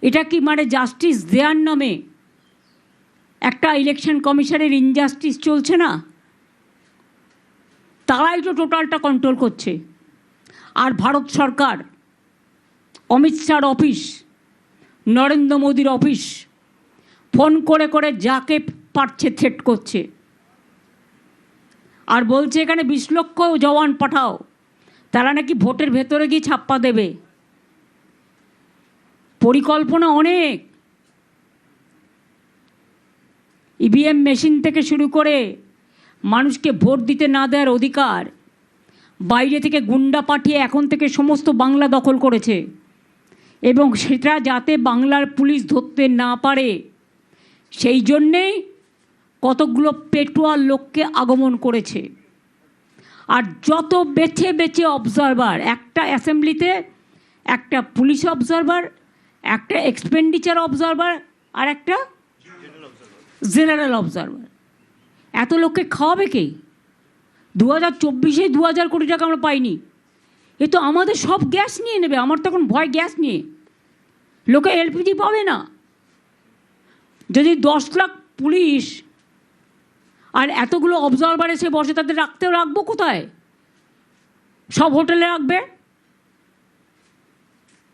এটা কি মানে জাস্টিস দেওয়ার নামে একটা ইলেকশন কমিশনের ইনজাস্টিস চলছে না? তারাই তো টোটালটা কন্ট্রোল করছে। আর ভারত সরকার, অমিত শাহর অফিস, নরেন্দ্র মোদীর অফিস ফোন করে করে যাকে পারছে থ্রেট করছে, আর বলছে এখানে 20 লক্ষ জওয়ান পাঠাও, তারা নাকি ভোটের ভেতরে গিয়ে ছাপ্পা দেবে। পরিকল্পনা অনেক। ইভিএম মেশিন থেকে শুরু করে মানুষকে ভোট দিতে না দেওয়ার অধিকার, বাইরে থেকে গুন্ডা পাঠিয়ে এখন থেকে সমস্ত বাংলা দখল করেছে, এবং সেটা যাতে বাংলার পুলিশ ধরতে না পারে সেই জন্যেই কতগুলো পেটুয়া লোককে আগমন করেছে। আর যত বেছে বেছে অবজারভার, একটা অ্যাসেম্বলিতে একটা পুলিশ অবজারভার, একটা এক্সপেন্ডিচার অবজারভার, আর একটা জেনারেল অবজারভার, এত লোককে খাওয়াবে কে? 2024-এ 2000 কোটি টাকা আমরা পাইনি। এ তো আমাদের সব গ্যাস নিয়ে নেবে। আমার তখন ভয় গ্যাস নিয়ে, লোকে এলপিজি পাবে না। যদি 10 লাখ পুলিশ আর এতগুলো অবজারভার এসে বসে, তাদের রাখবো কোথায়? সব হোটেলে রাখবে।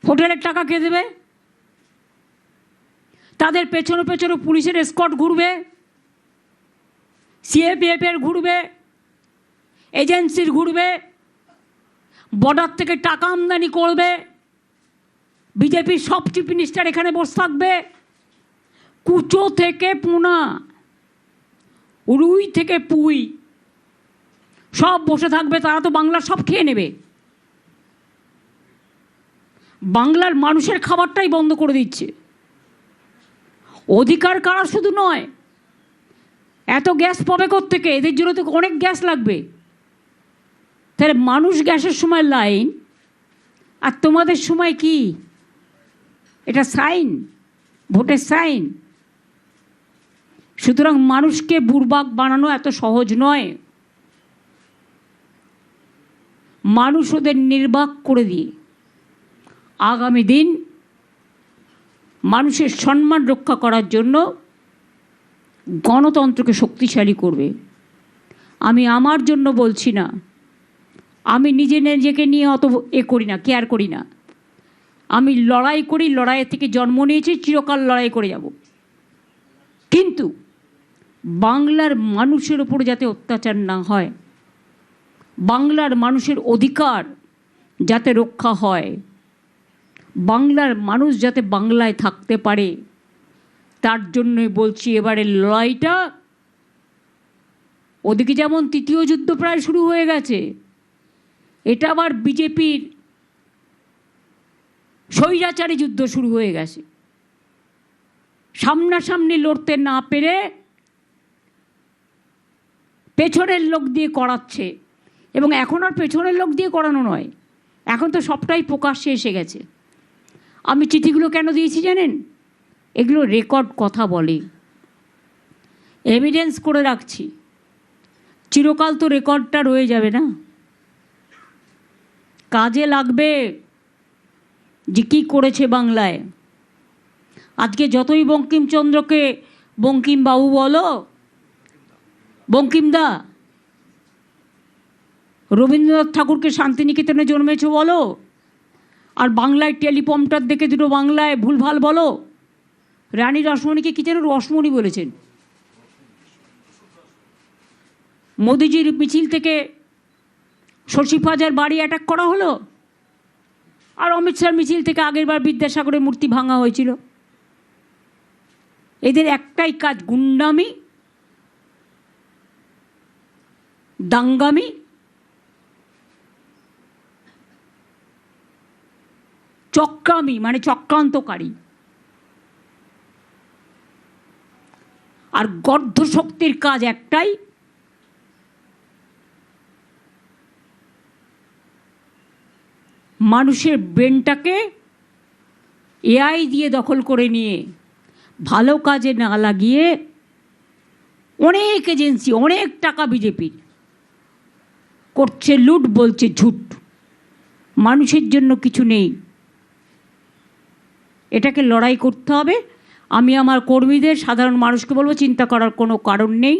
হোটেলের টাকা কে দেবে? তাদের পেছনে পেছনে পুলিশের এসকর্ট ঘুরবে, সিএপিএফের ঘুরবে, এজেন্সির ঘুরবে, বর্ডার থেকে টাকা আমদানি করবে। বিজেপির সব চিফ মিনিস্টার এখানে বসে থাকবে, কুচো থেকে পুনা, রুই থেকে পুই, সব বসে থাকবে। তারা তো বাংলার সব খেয়ে নেবে। বাংলার মানুষের খাবারটাই বন্ধ করে দিচ্ছে। অধিকার কারা শুধু নয়, এত গ্যাস পাবে কোত্থেকে? এদের জন্য তো অনেক গ্যাস লাগবে। তাহলে মানুষ গ্যাসের সময় লাইন, আর তোমাদের সময় কি? এটা সাইন, ভোটের সাইন। সুতরাং মানুষকে বুড়বাক বানানো এত সহজ নয়। মানুষ ওদের নির্বাক করে দিয়ে আগামী দিন মানুষের সম্মান রক্ষা করার জন্য গণতন্ত্রকে শক্তিশালী করবে। আমি আমার জন্য বলছি না, আমি নিজেকে নিয়ে অত করি না, কেয়ার করি না। আমি লড়াই করি, লড়াইয়ের থেকে জন্ম নিয়েছি, চিরকাল লড়াই করে যাব। কিন্তু বাংলার মানুষের ওপর যাতে অত্যাচার না হয়, বাংলার মানুষের অধিকার যাতে রক্ষা হয়, বাংলার মানুষ যাতে বাংলায় থাকতে পারে, তার জন্যই বলছি এবারের লড়াইটা। ওদিকে যেমন তৃতীয় যুদ্ধ প্রায় শুরু হয়ে গেছে, এটা আবার বিজেপির স্বৈরাচারী যুদ্ধ শুরু হয়ে গেছে। সামনাসামনি লড়তে না পেরে পেছনের লোক দিয়ে করাচ্ছে। এবং এখন আর পেছনের লোক দিয়ে করানো নয়, এখন তো সবটাই প্রকাশ্যে এসে গেছে। আমি চিঠিগুলো কেন দিয়েছি জানেন? এগুলো রেকর্ড কথা বলে, এভিডেন্স করে রাখছি। চিরকাল তো রেকর্ডটা রয়ে যাবে না, কাজে লাগবে যে কী করেছে বাংলায়। আজকে যতই বঙ্কিমচন্দ্রকে বঙ্কিমবাবু বলো, বঙ্কিমদা, রবীন্দ্রনাথ ঠাকুরকে শান্তিনিকেতনে জন্মেছ বলো, আর বাংলায় টেলিপম্পটার দেখে দুটো বাংলায় ভুলভাল বলো। রানী রসমণিকে কী যেন রসমণি বলেছেন। মোদিজির মিছিল থেকে শশীফাজার বাড়ি অ্যাটাক করা হলো, আর অমিত শাহর মিছিল থেকে আগেরবার বিদ্যাসাগরের মূর্তি ভাঙা হয়েছিল। এদের একটাই কাজ, গুন্ডামি, দাঙ্গামি, চক্রামি, মানে চক্রান্তকারী। আর গর্ধ শক্তির কাজ একটাই, মানুষের ব্রেনটাকে এআই দিয়ে দখল করে নিয়ে ভালো কাজে না লাগিয়ে অনেক এজেন্সি, অনেক টাকা বিজেপির করছে লুট, বলছে ঝুট। মানুষের জন্য কিছু নেই। এটাকে লড়াই করতে হবে। আমি আমার কর্মীদের, সাধারণ মানুষকে বলবো, চিন্তা করার কোনো কারণ নেই।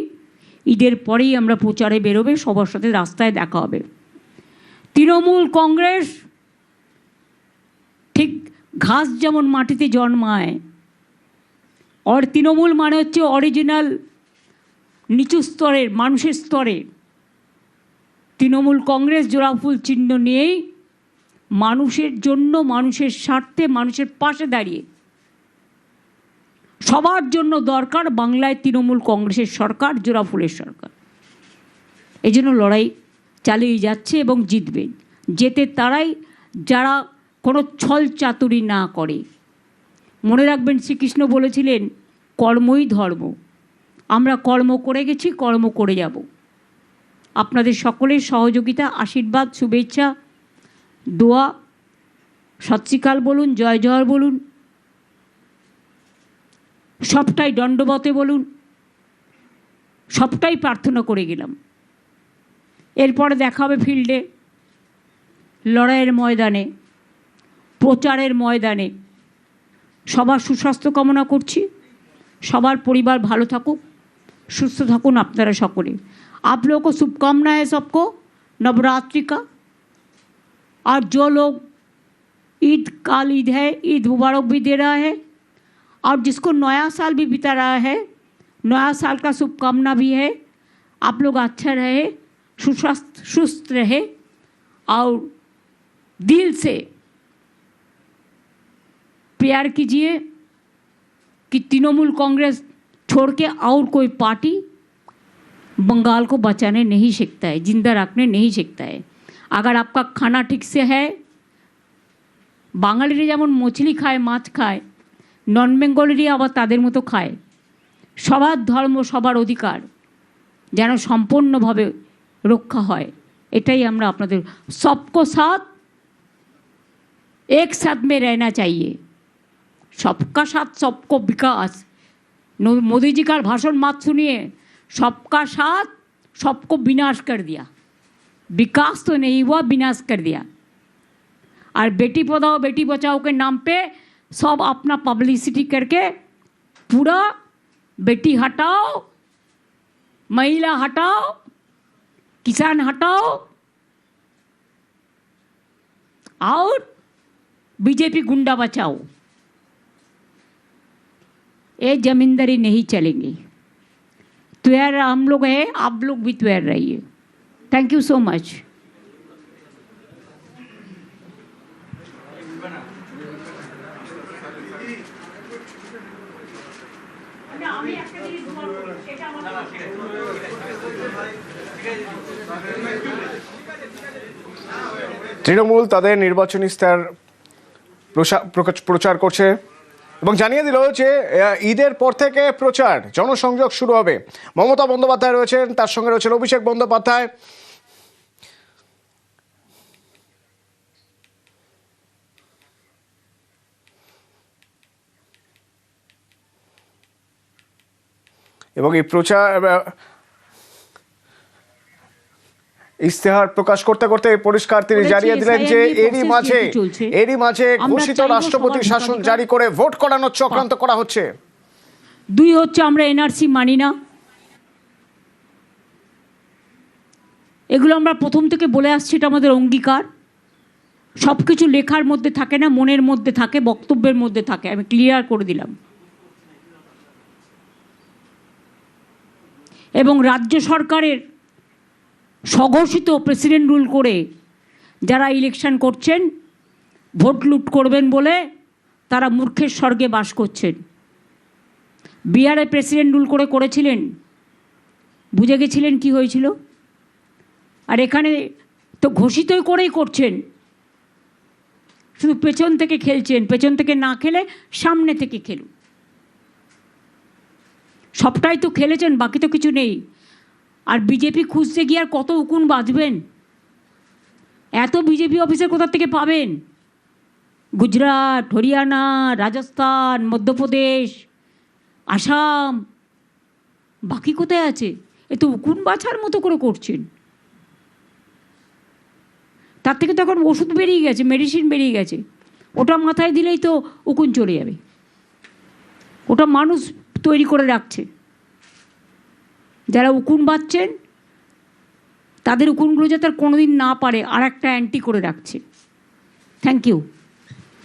ঈদের পরেই আমরা প্রচারে বেরোবে, সবার সাথে রাস্তায় দেখা হবে। তৃণমূল কংগ্রেস ঠিক ঘাস যেমন মাটিতে জন্মায়, তৃণমূল মানে হচ্ছে অরিজিনাল নিচু স্তরের মানুষের স্তরে। তৃণমূল কংগ্রেস জোড়াফুল চিহ্ন নিয়েই মানুষের জন্য, মানুষের স্বার্থে, মানুষের পাশে দাঁড়িয়ে সবার জন্য দরকার বাংলায় তৃণমূল কংগ্রেসের সরকার, জোড়াফুলের সরকার। এই জন্য লড়াই চালিয়ে যাচ্ছে এবং জিতবে। যেতে তারাই যারা কোনো ছল চাতুরি না করে। মনে রাখবেন, শ্রীকৃষ্ণ বলেছিলেন কর্মই ধর্ম। আমরা কর্ম করে গেছি, কর্ম করে যাব। আপনাদের সকলের সহযোগিতা, আশীর্বাদ, শুভেচ্ছা, দোয়া, সৎ শ্রী অকাল বলুন, জয় জয় বলুন, সবটাই দণ্ডবতে বলুন, সবটাই প্রার্থনা করে গেলাম। এরপরে দেখা হবে ফিল্ডে, লড়াইয়ের ময়দানে, প্রচারের ময়দানে। সবার সুস্বাস্থ্য কামনা করছি, সবার পরিবার ভালো থাকুক, সুস্থ থাকুন আপনারা সকলে। आप लोगों को शुभकामना है सबको नवरात्रि का। और जो लोग ईद, काल ईद है, ईद मुबारक भी दे रहा है। और जिसको नया साल भी बिता रहा है, नया साल का शुभकामना भी है। आप लोग अच्छा रहे, सुस्त रहे और दिल से प्यार कीजिए कि तृणमूल कांग्रेस छोड़ के और कोई पार्टी बंगाल को बचाने नहीं सीखता है, जिंदा रखने नहीं सीखता है। अगर आपका खाना ठीक से है, বাঙালিরা যেমন মছলি খায়, মাছ খায়, নন বেঙ্গলিরা আবার তাদের মতো খায়। সবার ধর্ম, সবার অধিকার যেন সম্পূর্ণভাবে রক্ষা হয়, এটাই আমরা আপনাদের। सबको साथ एक साथ में रहना चाहिए, सबका साथ सबको विकास। मोदी जी का भाषण मत सुनिए, सबका साथ सबको विनाश कर दिया। विकास तो नहीं हुआ, विनाश कर दिया। और बेटी पढ़ाओ बेटी बचाओ के नाम पे सब अपना पब्लिसिटी करके पूरा बेटी हटाओ, महिला हटाओ, किसान हटाओ और बीजेपी गुंडा बचाओ। ये जमींदारी नहीं चलेंगी। तैयार हम लोग हैं, आप लोग भी तैयार रहिए। Thank you so much. Trinamool তাদের নির্বাচনী ইস্তাহার প্রচার করছে এবং জানিয়ে দিল যে ঈদের পর থেকে প্রচার জনসংযোগ শুরু হবে। মমতা বন্দ্যোপাধ্যায় রয়েছেন, তার সঙ্গে রয়েছেন অভিষেক বন্দ্যোপাধ্যায়। এবং এই প্রচার ইস্তেহার প্রকাশ করতে করতে পরিষ্কার তিনি জানিয়ে দিলেন যে এরই মাঝে ঘোষিত রাষ্ট্রপতি শাসন জারি করে ভোট করানোর চক্রান্ত করা হচ্ছে। দুই হচ্ছে, আমরা এনআরসি মানি না। এগুলো আমরা প্রথম থেকে বলে আসছি, এটা আমাদের অঙ্গীকার। সব কিছু লেখার মধ্যে থাকে না, মনের মধ্যে থাকে, বক্তব্যের মধ্যে থাকে। আমি ক্লিয়ার করে দিলাম। এবং রাজ্য সরকারের স্বঘোষিত প্রেসিডেন্ট রুল করে যারা ইলেকশন করছেন, ভোট লুট করবেন বলে তারা মূর্খের স্বর্গে বাস করছেন। বিহারে প্রেসিডেন্ট রুল করেছিলেন, বুঝে গেছিলেন কি হয়েছিল। আর এখানে তো ঘোষিতই করেই করছেন, শুধু পেছন থেকে খেলছেন। পেছন থেকে না খেলে সামনে থেকে খেলুন। সবটাই তো খেলেছেন, বাকি তো কিছু নেই। আর বিজেপি খুঁজতে গিয়ে আর কত উকুন বাঁধবেন? এত বিজেপি অফিসার কোথা থেকে পাবেন? গুজরাট, হরিয়ানা, রাজস্থান, মধ্যপ্রদেশ, আসাম, বাকি কোথায় আছে? এ তো উকুন বাছার মতো করে করছেন। তার থেকে তো এখন ওষুধ বেরিয়ে গেছে, মেডিসিন বেরিয়ে গেছে। ওটা মাথায় দিলেই তো উকুন চলে যাবে। ওটা মানুষ তৈরি করে রাখছে, যারা উকুন বাঁধছেন তাদের উকুনগুলো যাতে আর কোনোদিন না পারে আর একটা অ্যান্টি করে রাখছে। Thank you.